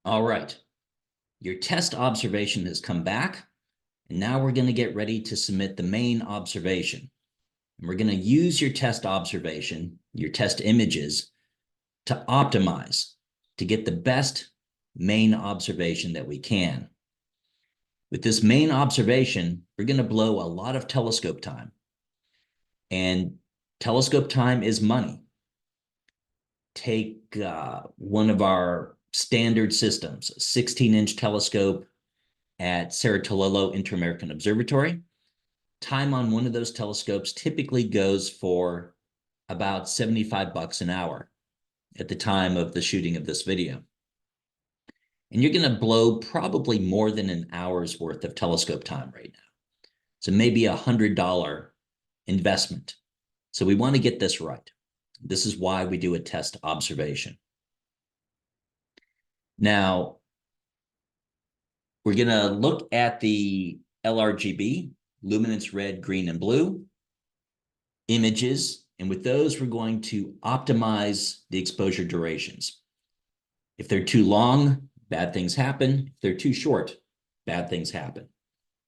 All right, your test observation has come back, and now we're going to get ready to submit the main observation. And we're going to use your test observation, your test images, to optimize, to get the best main observation that we can. With this main observation, we're going to blow a lot of telescope time. And telescope time is money. Take one of our standard systems, a 16-inch telescope at Cerro Tololo Inter-American Observatory. Time on one of those telescopes typically goes for about 75 bucks an hour at the time of the shooting of this video. And you're going to blow probably more than an hour's worth of telescope time right now. So maybe $100 investment. So we want to get this right. This is why we do a test observation. Now, we're going to look at the LRGB, luminance red, green, and blue images. And with those, we're going to optimize the exposure durations. If they're too long, bad things happen. If they're too short, bad things happen.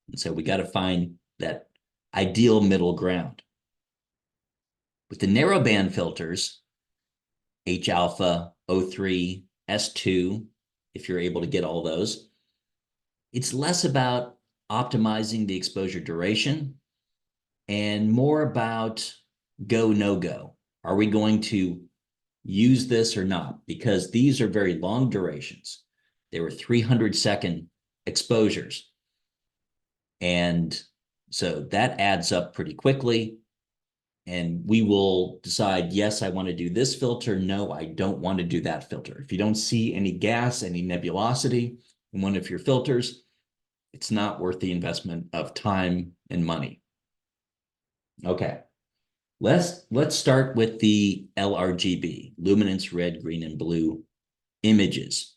And so we got to find that ideal middle ground. With the narrowband filters, H alpha, O3, S2, if you're able to get all those, it's less about optimizing the exposure duration and more about go, no go. Are we going to use this or not? Because these are very long durations. They were 300-second exposures. And so that adds up pretty quickly. And we will decide, yes, I want to do this filter. No, I don't want to do that filter. If you don't see any gas, any nebulosity in one of your filters, it's not worth the investment of time and money. Okay, let's start with the LRGB, luminance red, green, and blue images.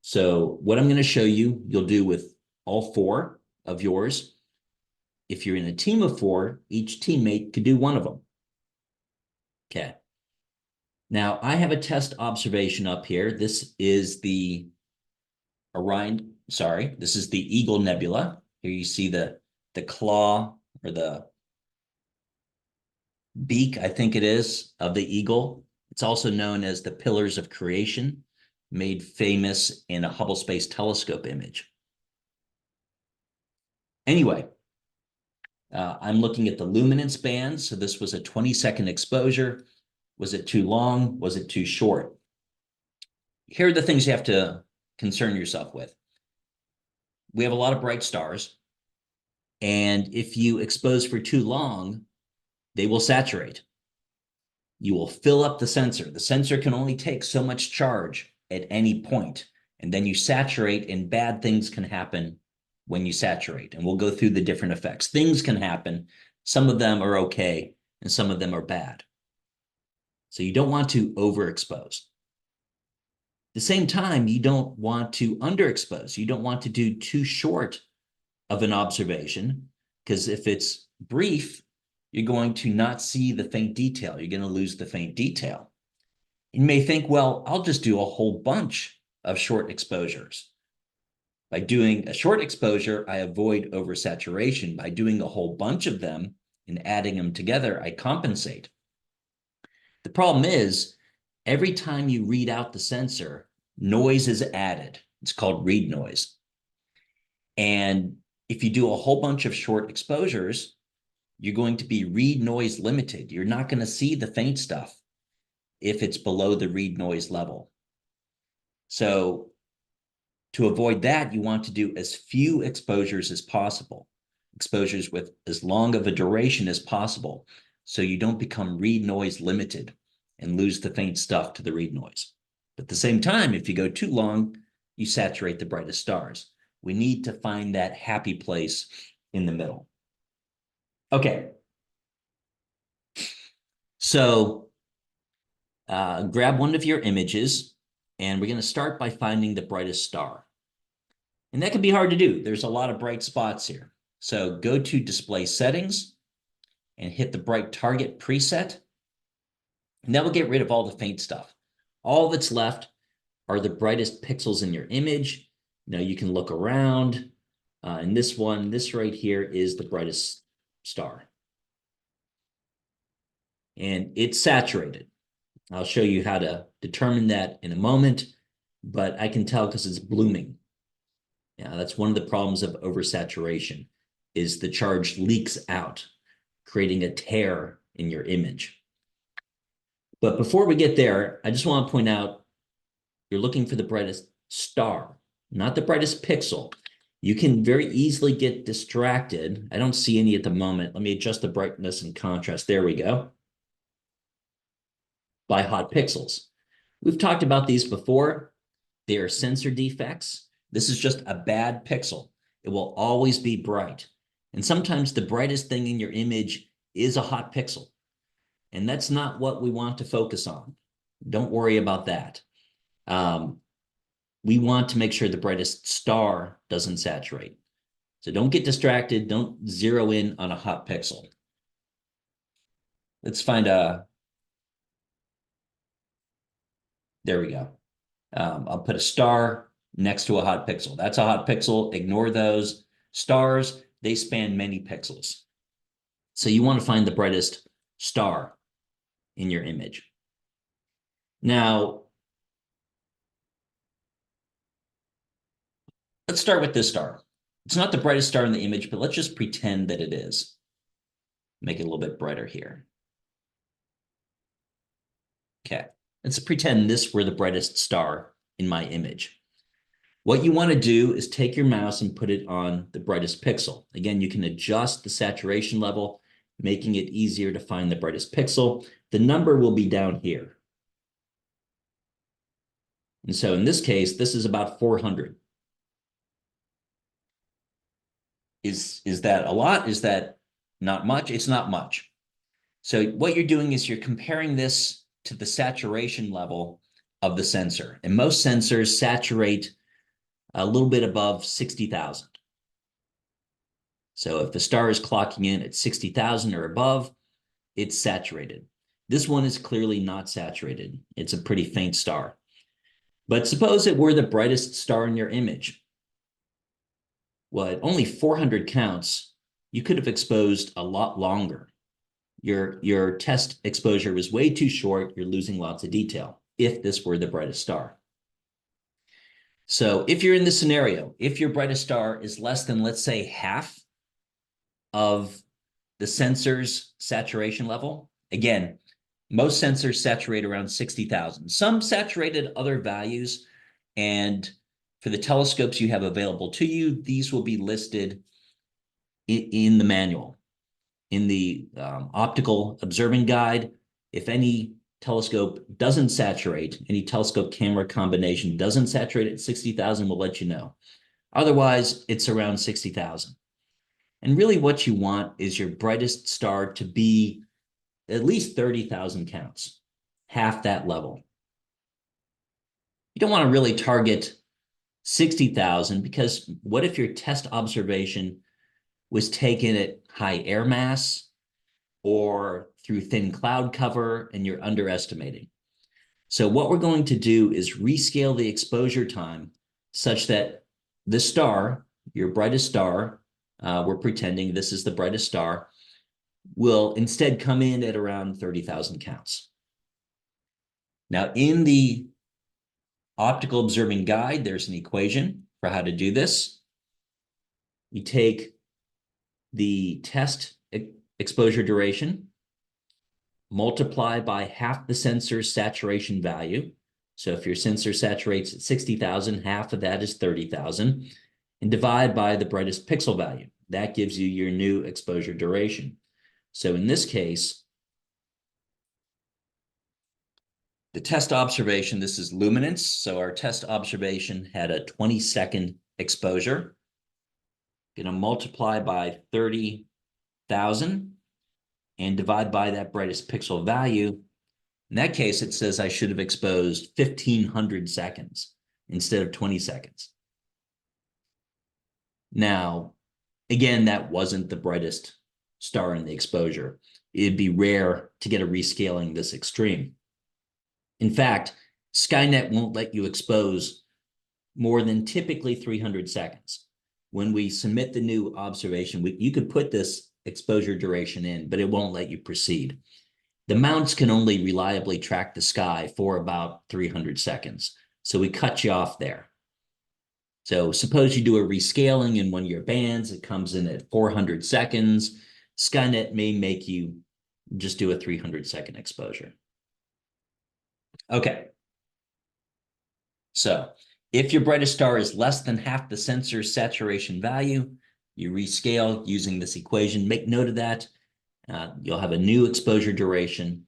So what I'm going to show you, you'll do with all four of yours. If you're in a team of four, each teammate could do one of them. Okay. Now, I have a test observation up here. This is the Orion, this is the Eagle Nebula. Here you see the claw or the beak, I think it is, of the eagle. It's also known as the Pillars of Creation, made famous in a Hubble Space Telescope image. Anyway, I'm looking at the luminance band. So this was a 20-second exposure. Was it too long? Was it too short? Here are the things you have to concern yourself with. We have a lot of bright stars. And if you expose for too long, they will saturate. You will fill up the sensor. The sensor can only take so much charge at any point. And then you saturate and bad things can happen when you saturate. And we'll go through the different effects. Things can happen. Some of them are okay, and some of them are bad. So you don't want to overexpose. At the same time, you don't want to underexpose. You don't want to do too short of an observation, because if it's brief, you're going to not see the faint detail. You're going to lose the faint detail. You may think, well, I'll just do a whole bunch of short exposures. By doing a short exposure, I avoid oversaturation. By doing a whole bunch of them and adding them together, I compensate. The problem is, every time you read out the sensor, noise is added. It's called read noise. And if you do a whole bunch of short exposures, you're going to be read noise limited. You're not going to see the faint stuff if it's below the read noise level. So to avoid that, you want to do as few exposures as possible, exposures with as long of a duration as possible, so you don't become read noise limited and lose the faint stuff to the read noise. But at the same time, if you go too long, you saturate the brightest stars. We need to find that happy place in the middle. Okay. So grab one of your images, and we're going to start by finding the brightest star. And that can be hard to do. There's a lot of bright spots here. So go to Display Settings and hit the Bright Target preset. And that will get rid of all the faint stuff. All that's left are the brightest pixels in your image. Now you can look around. And this one, this right here is the brightest star. And it's saturated. I'll show you how to determine that in a moment, but I can tell because it's blooming. Yeah, that's one of the problems of oversaturation, is the charge leaks out, creating a tear in your image. But before we get there, I just want to point out, you're looking for the brightest star, not the brightest pixel. You can very easily get distracted. I don't see any at the moment. Let me adjust the brightness and contrast. There we go. By hot pixels. We've talked about these before. They are sensor defects. This is just a bad pixel. It will always be bright. And sometimes the brightest thing in your image is a hot pixel. And that's not what we want to focus on. Don't worry about that. We want to make sure the brightest star doesn't saturate. So don't get distracted. Don't zero in on a hot pixel. Let's find there we go. I'll put a star next to a hot pixel. That's a hot pixel. Ignore those. Stars, they span many pixels. So you want to find the brightest star in your image. Now, let's start with this star. It's not the brightest star in the image, but let's just pretend that it is. Make it a little bit brighter here. Okay, let's pretend this were the brightest star in my image. What you want to do is take your mouse and put it on the brightest pixel. Again, you can adjust the saturation level, making it easier to find the brightest pixel. The number will be down here. And so in this case, this is about 400. Is that a lot? Is that not much? It's not much. So what you're doing is you're comparing this to the saturation level of the sensor. And most sensors saturate a little bit above 60,000. So if the star is clocking in at 60,000 or above, it's saturated. This one is clearly not saturated. It's a pretty faint star. But suppose it were the brightest star in your image. Well, at only 400 counts, you could have exposed a lot longer. Your test exposure was way too short. You're losing lots of detail if this were the brightest star. So if you're in this scenario, if your brightest star is less than, let's say, half of the sensor's saturation level, again, most sensors saturate around 60,000. Some saturate at other values, and for the telescopes you have available to you, these will be listed in the manual. In the optical observing guide, if any telescope doesn't saturate, any telescope camera combination doesn't saturate at 60,000, we'll let you know. Otherwise, it's around 60,000. And really what you want is your brightest star to be at least 30,000 counts, half that level. You don't want to really target 60,000, because what if your test observation was taken at high air mass or through thin cloud cover and you're underestimating? So what we're going to do is rescale the exposure time such that the star, your brightest star, we're pretending this is the brightest star, will instead come in at around 30,000 counts. Now, in the optical observing guide, there's an equation for how to do this. You take the test exposure duration, multiply by half the sensor's saturation value. So if your sensor saturates at 60,000, half of that is 30,000, and divide by the brightest pixel value. That gives you your new exposure duration. So in this case, the test observation, this is luminance. So our test observation had a 20-second exposure. Going to multiply by 30,000 and divide by that brightest pixel value. In that case, it says I should have exposed 1,500 seconds instead of 20 seconds. Now, again, that wasn't the brightest star in the exposure. It'd be rare to get a rescaling this extreme. In fact, Skynet won't let you expose more than typically 300 seconds. When we submit the new observation, you could put this exposure duration in, but it won't let you proceed. The mounts can only reliably track the sky for about 300 seconds. So we cut you off there. So suppose you do a rescaling in one of your bands, it comes in at 400 seconds. Skynet may make you just do a 300-second exposure. Okay. So if your brightest star is less than half the sensor's saturation value, you rescale using this equation. Make note of that. You'll have a new exposure duration,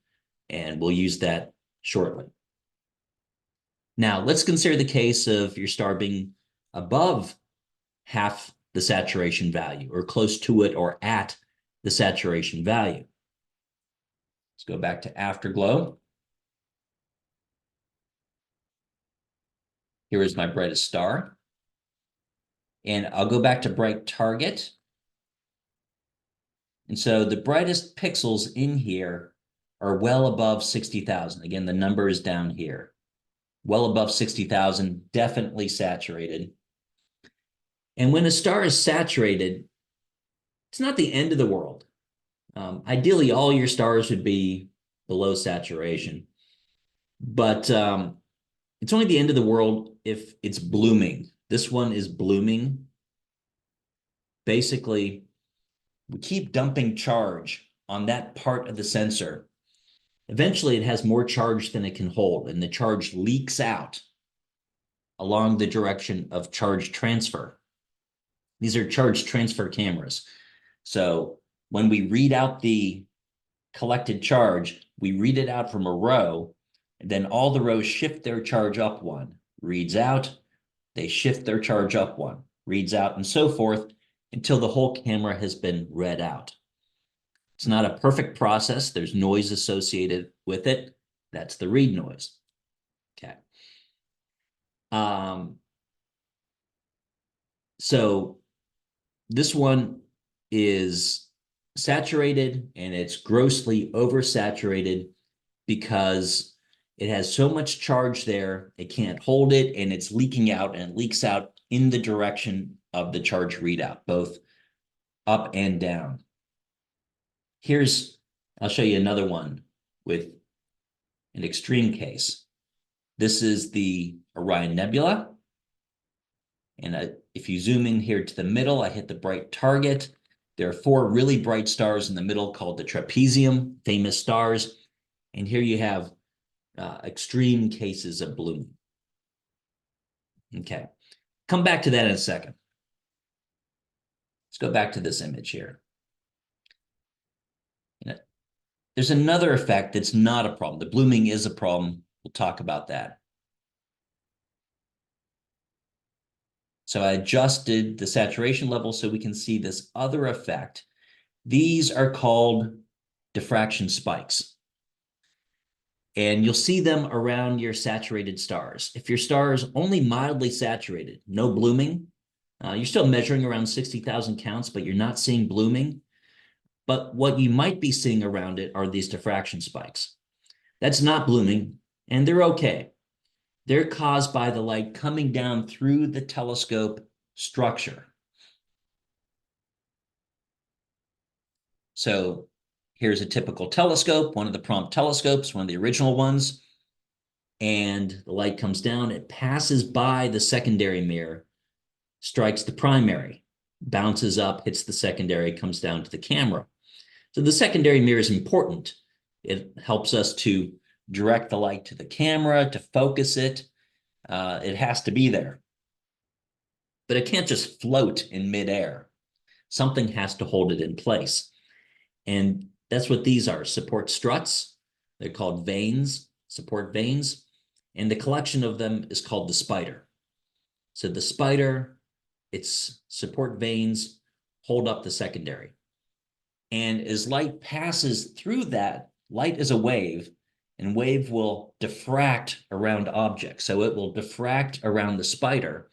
and we'll use that shortly. Now, let's consider the case of your star being above half the saturation value, or close to it, or at the saturation value. Let's go back to Afterglow. Here is my brightest star. And I'll go back to bright target. And so the brightest pixels in here are well above 60,000. Again, the number is down here. Well above 60,000, definitely saturated. And when a star is saturated, it's not the end of the world. Ideally, all your stars would be below saturation. But it's only the end of the world if it's blooming. This one is blooming. Basically, we keep dumping charge on that part of the sensor. Eventually, it has more charge than it can hold, and the charge leaks out along the direction of charge transfer. These are charge transfer cameras. So when we read out the collected charge, we read it out from a row, and then all the rows shift their charge up one. Reads out, they shift their charge up one. Reads out, and so forth, until the whole camera has been read out. It's not a perfect process. There's noise associated with it. That's the read noise. Okay. So this one is saturated, and it's grossly oversaturated because it has so much charge there, it can't hold it, and it's leaking out, and it leaks out in the direction of the charge readout, both up and down. I'll show you another one with an extreme case. This is the Orion Nebula. And if you zoom in here to the middle, I hit the bright target. There are 4 really bright stars in the middle called the trapezium, famous stars. And here you have extreme cases of blooming. Okay, come back to that in a second. Let's go back to this image here. There's another effect that's not a problem. The blooming is a problem. We'll talk about that. So I adjusted the saturation level so we can see this other effect. These are called diffraction spikes. And you'll see them around your saturated stars. If your star is only mildly saturated, no blooming, you're still measuring around 60,000 counts, but you're not seeing blooming. But what you might be seeing around it are these diffraction spikes. That's not blooming, and they're okay. They're caused by the light coming down through the telescope structure. So here's a typical telescope, one of the prompt telescopes, one of the original ones. And the light comes down, it passes by the secondary mirror, strikes the primary, bounces up, hits the secondary, comes down to the camera. So the secondary mirror is important. It helps us to direct the light to the camera, to focus it. It has to be there. But it can't just float in midair. Something has to hold it in place. And that's what these are, support struts. They're called vanes, support vanes. And the collection of them is called the spider. So the spider, its support vanes hold up the secondary. And as light passes through that, light is a wave, and wave will diffract around objects. So it will diffract around the spider,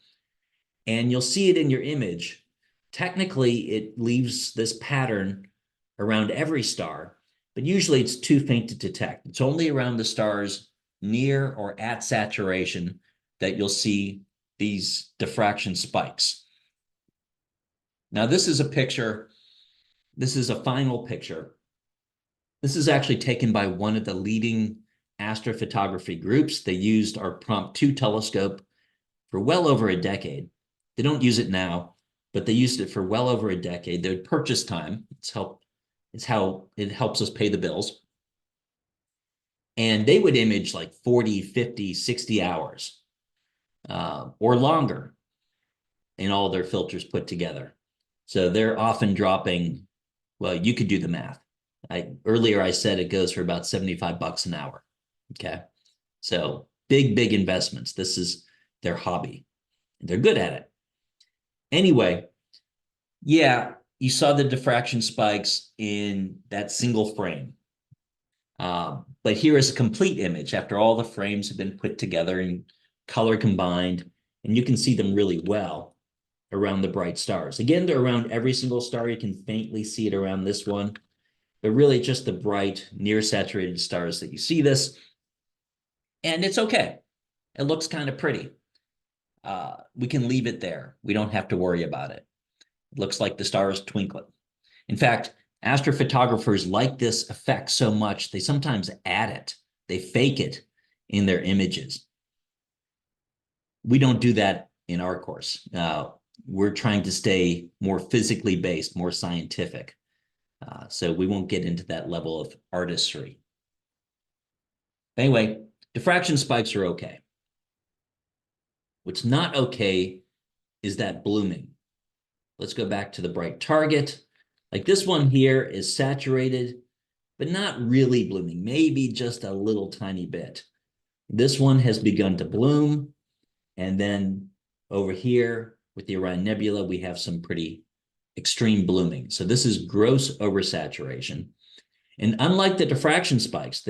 and you'll see it in your image. Technically, it leaves this pattern around every star, but usually it's too faint to detect. It's only around the stars near or at saturation that you'll see these diffraction spikes. Now, this is a picture. This is a final picture. This is actually taken by one of the leading astrophotography groups. They used our Prompt 2 telescope for well over a decade. They don't use it now, but they used it for well over a decade. They would purchase time. It's how it helps us pay the bills. And they would image like 40, 50, 60 hours or longer in all their filters put together. So they're often dropping, well, you could do the math. Earlier I said it goes for about $75 an hour. Okay. So big investments. This is their hobby. They're good at it. Anyway, yeah, you saw the diffraction spikes in that single frame. But here is a complete image after all the frames have been put together and color combined, and you can see them really well around the bright stars. Again, they're around every single star. You can faintly see it around this one, but really just the bright, near saturated stars that you see this. And it's okay. It looks kind of pretty. We can leave it there. We don't have to worry about it. It looks like the stars twinkling. In fact, astrophotographers like this effect so much, they sometimes add it. They fake it in their images. We don't do that in our course. We're trying to stay more physically based, more scientific. So we won't get into that level of artistry. Anyway, diffraction spikes are okay. What's not okay is that blooming. Let's go back to the bright target. Like this one here is saturated, but not really blooming, maybe just a little tiny bit. This one has begun to bloom. And then over here with the Orion Nebula, we have some pretty extreme blooming. So this is gross oversaturation. And unlike the diffraction spikes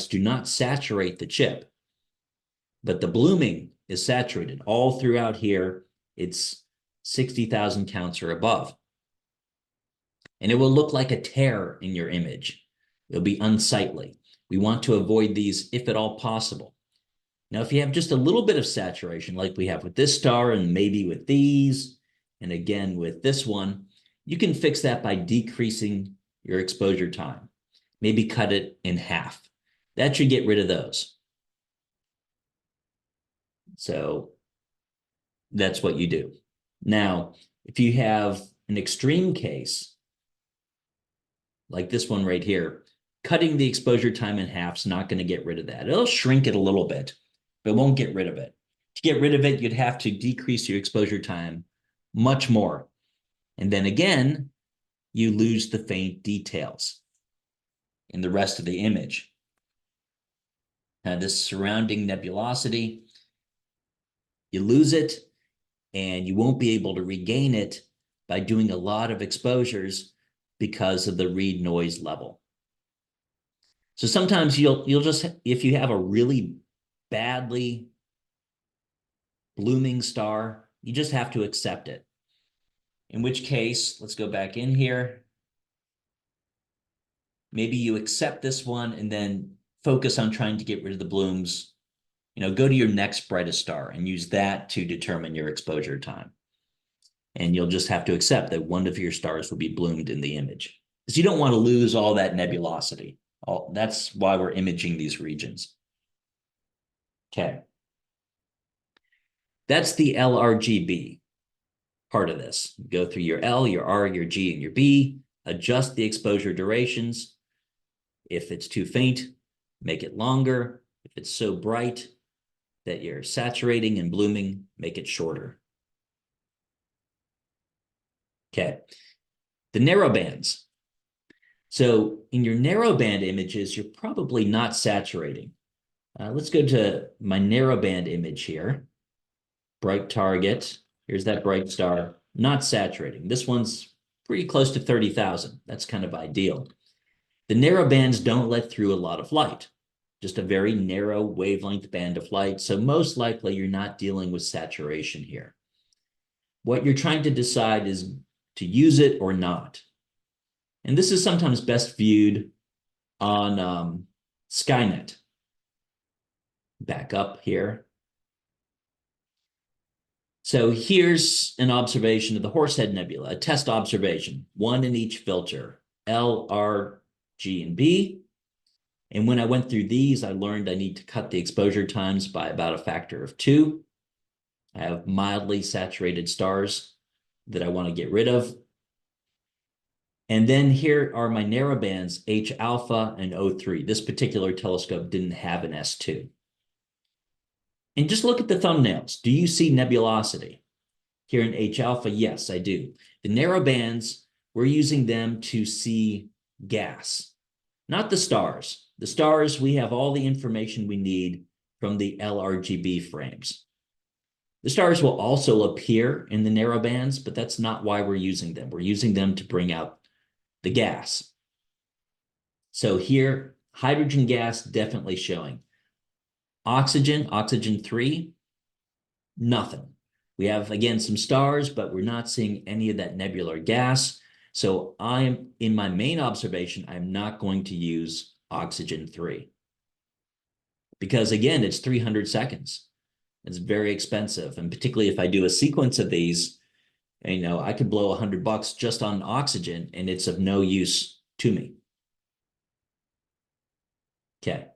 do not saturate the chip, but the blooming is saturated all throughout here. It's 60,000 counts or above. And it will look like a tear in your image. It'll be unsightly. We want to avoid these if at all possible. Now, if you have just a little bit of saturation, like we have with this star and maybe with these, and again with this one, you can fix that by decreasing your exposure time. Maybe cut it in half. That should get rid of those. So that's what you do. Now, if you have an extreme case, like this one right here, cutting the exposure time in half is not going to get rid of that. It'll shrink it a little bit, but it won't get rid of it. To get rid of it, you'd have to decrease your exposure time much more. And then again, you lose the faint details in the rest of the image. Now, this surrounding nebulosity, you lose it, and you won't be able to regain it by doing a lot of exposures because of the read noise level. So sometimes you'll just, if you have a really badly blooming star, you just have to accept it. In which case, let's go back in here. Maybe you accept this one and then focus on trying to get rid of the blooms. Go to your next brightest star and use that to determine your exposure time. And you'll just have to accept that one of your stars will be bloomed in the image, because you don't want to lose all that nebulosity. That's why we're imaging these regions. Okay. That's the LRGB part of this. Go through your L, your R, your G, and your B, adjust the exposure durations. If it's too faint, make it longer. If it's so bright that you're saturating and blooming, make it shorter. Okay, the narrow bands. So in your narrow band images, you're probably not saturating. Let's go to my narrow band image here. Bright target. Here's that bright star, not saturating. This one's pretty close to 30,000. That's kind of ideal. The narrow bands don't let through a lot of light, just a very narrow wavelength band of light. So most likely you're not dealing with saturation here. What you're trying to decide is to use it or not. And this is sometimes best viewed on Skynet. Back up here. So here's an observation of the Horsehead Nebula, a test observation, one in each filter, L, R, G, and B. And when I went through these, I learned I need to cut the exposure times by about a factor of 2. I have mildly saturated stars that I want to get rid of. And then here are my narrow bands, H alpha and O3. This particular telescope didn't have an S2. And just look at the thumbnails. Do you see nebulosity? Here in H alpha, yes, I do. The narrow bands, we're using them to see gas, not the stars. The stars, we have all the information we need from the LRGB frames. The stars will also appear in the narrow bands, but that's not why we're using them. We're using them to bring out the gas. So here, hydrogen gas definitely showing. Oxygen, oxygen 3, nothing. We have, again, some stars, but we're not seeing any of that nebular gas. So I'm, in my main observation, I'm not going to use oxygen 3. Because again, it's 300 seconds. It's very expensive. And particularly if I do a sequence of these, you know, I could blow $100 just on oxygen and it's of no use to me. Okay.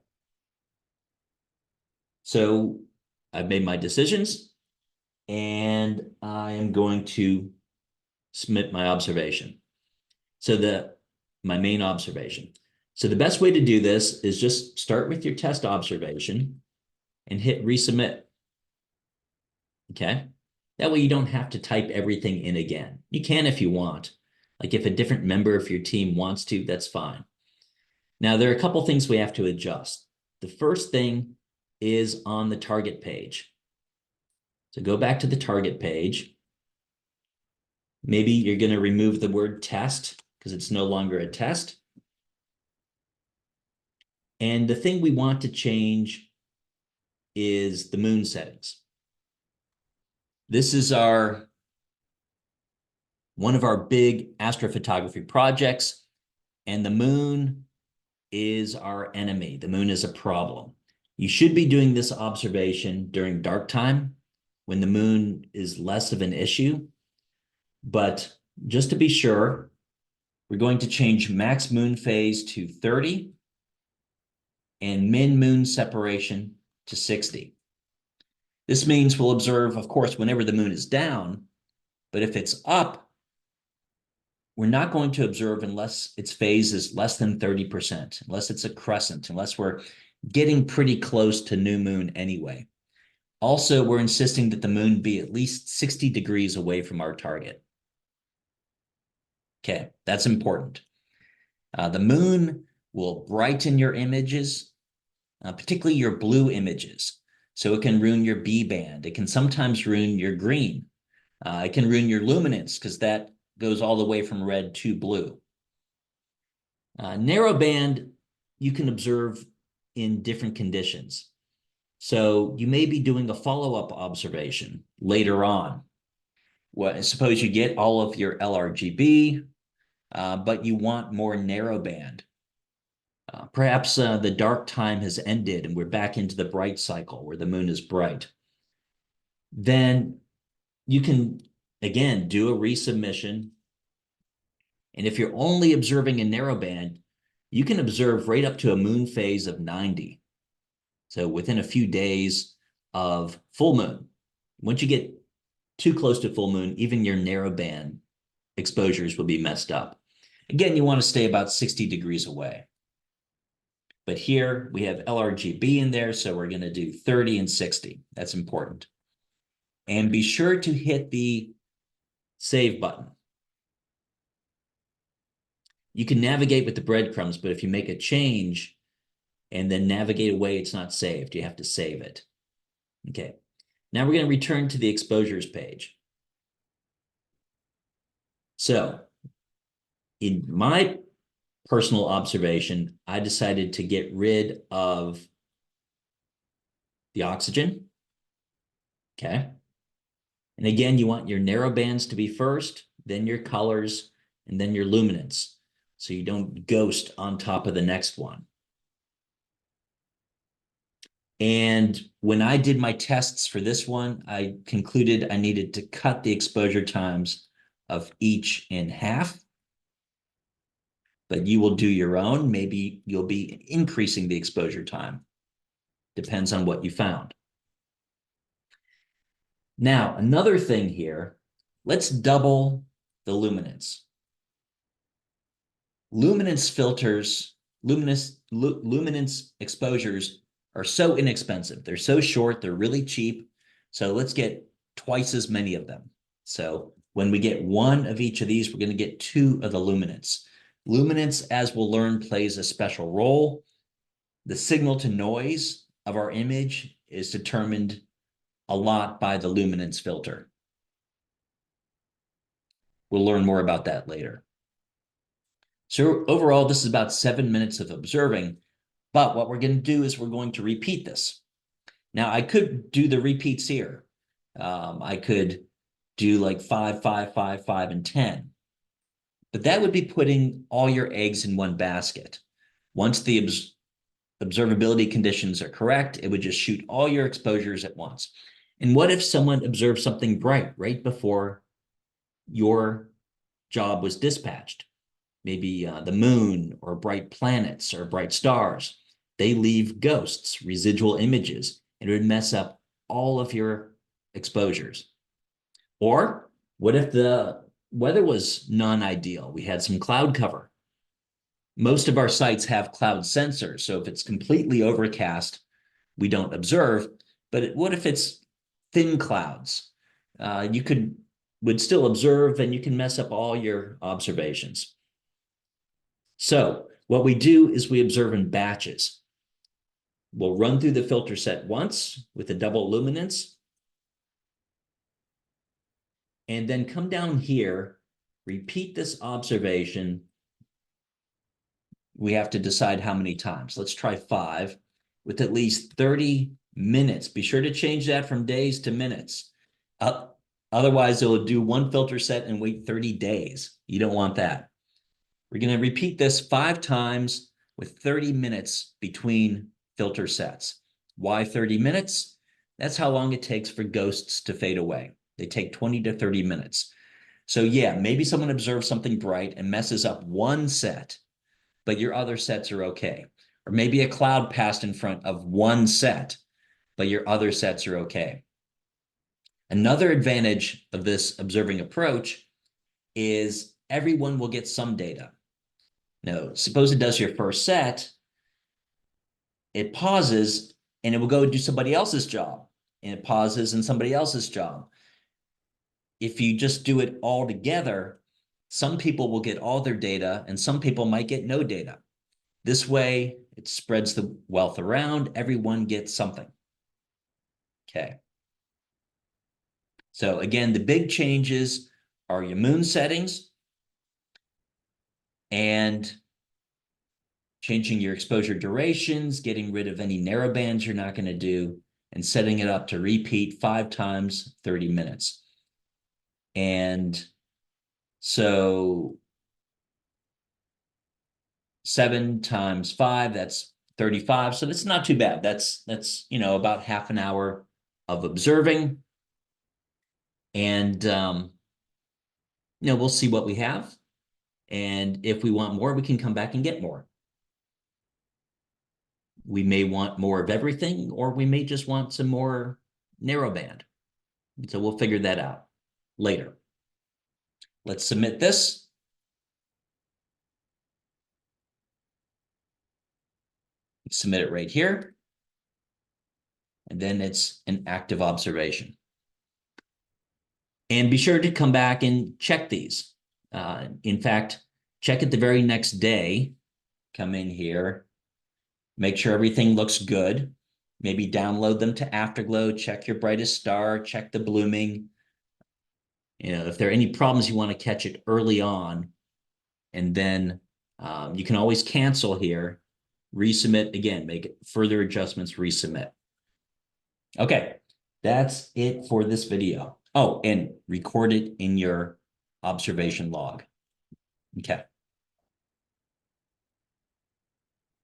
So I've made my decisions and I am going to submit my observation. So my main observation. So the best way to do this is just start with your test observation and hit resubmit. Okay. That way you don't have to type everything in again. You can if you want. Like if a different member of your team wants to, that's fine. Now, there are a couple things we have to adjust. The first thing is on the target page. So go back to the target page. Maybe you're going to remove the word test because it's no longer a test. And the thing we want to change is the moon settings. This is one of our big astrophotography projects, and the moon is our enemy. The moon is a problem. You should be doing this observation during dark time when the moon is less of an issue. But just to be sure, we're going to change max moon phase to 30 and min moon separation to 60. This means we'll observe, of course, whenever the moon is down, but if it's up, we're not going to observe unless its phase is less than 30%, unless it's a crescent, unless we're getting pretty close to new moon anyway. Also, we're insisting that the moon be at least 60 degrees away from our target. Okay, that's important. The moon will brighten your images, particularly your blue images. So it can ruin your B band. It can sometimes ruin your green. It can ruin your luminance because that goes all the way from red to blue. Narrow band, you can observe in different conditions. So you may be doing a follow-up observation later on. Suppose you get all of your LRGB, but you want more narrow band. Perhaps the dark time has ended and we're back into the bright cycle where the moon is bright. Then you can, again, do a resubmission. And if you're only observing a narrow band, you can observe right up to a moon phase of 90. So within a few days of full moon. Once you get too close to full moon, even your narrow band exposures will be messed up. Again, you want to stay about 60 degrees away. But here we have LRGB in there, so we're going to do 30 and 60. That's important. And be sure to hit the save button. You can navigate with the breadcrumbs, but if you make a change and then navigate away, it's not saved. You have to save it. Okay. Now we're going to return to the exposures page. So in my personal observation, I decided to get rid of the oxygen. Okay. And again, you want your narrow bands to be first, then your colors, and then your luminance. So you don't ghost on top of the next one. And when I did my tests for this one, I concluded I needed to cut the exposure times of each in half. But you will do your own. Maybe you'll be increasing the exposure time. Depends on what you found. Now, another thing here, let's double the luminance. Luminance filters, luminance exposures are so inexpensive. They're so short, they're really cheap. So let's get twice as many of them. So when we get one of each of these, we're going to get two of the luminance. Luminance, as we'll learn, plays a special role. The signal to noise of our image is determined a lot by the luminance filter. We'll learn more about that later. So overall, this is about 7 minutes of observing, but what we're going to do is we're going to repeat this. Now, I could do the repeats here. I could do like 5, 5, 5, 5, and 10. But that would be putting all your eggs in one basket. Once the observability conditions are correct, it would just shoot all your exposures at once. And what if someone observed something bright right before your job was dispatched? Maybe the moon or bright planets or bright stars. They leave ghosts, residual images, and it would mess up all of your exposures. Or what if the weather was non-ideal? We had some cloud cover. Most of our sites have cloud sensors, so if it's completely overcast, we don't observe. But what if it's thin clouds? You would still observe, and you can mess up all your observations. So what we do is we observe in batches. We'll run through the filter set once with a double luminance, and then come down here, repeat this observation. We have to decide how many times. Let's try 5 with at least 30 minutes. Be sure to change that from days to minutes. Otherwise, it'll do one filter set and wait 30 days. You don't want that. We're going to repeat this 5 times with 30 minutes between filter sets. Why 30 minutes? That's how long it takes for ghosts to fade away. They take 20 to 30 minutes. So yeah, maybe someone observes something bright and messes up one set, but your other sets are okay. Or maybe a cloud passed in front of one set, but your other sets are okay. Another advantage of this observing approach is everyone will get some data. Now, suppose it does your first set, it pauses, and it will go do somebody else's job, and it pauses in somebody else's job. If you just do it all together, some people will get all their data, and some people might get no data. This way, it spreads the wealth around. Everyone gets something. Okay. So again, the big changes are your moon settings and changing your exposure durations, getting rid of any narrow bands you're not going to do, and setting it up to repeat 5 times 30 minutes. And so 7 times 5, that's 35. So that's not too bad. That's about half an hour of observing. And we'll see what we have. And if we want more, we can come back and get more. We may want more of everything, or we may just want some more narrowband. So we'll figure that out later. Let's submit this. Submit it right here. And then it's an active observation. And be sure to come back and check these. In fact, check it the very next day. Come in here. Make sure everything looks good. Maybe download them to Afterglow. Check your brightest star. Check the blooming. If there are any problems, you want to catch it early on. And then you can always cancel here. Resubmit again. Make further adjustments. Resubmit. Okay, that's it for this video. Oh, and record it in your observation log. Okay.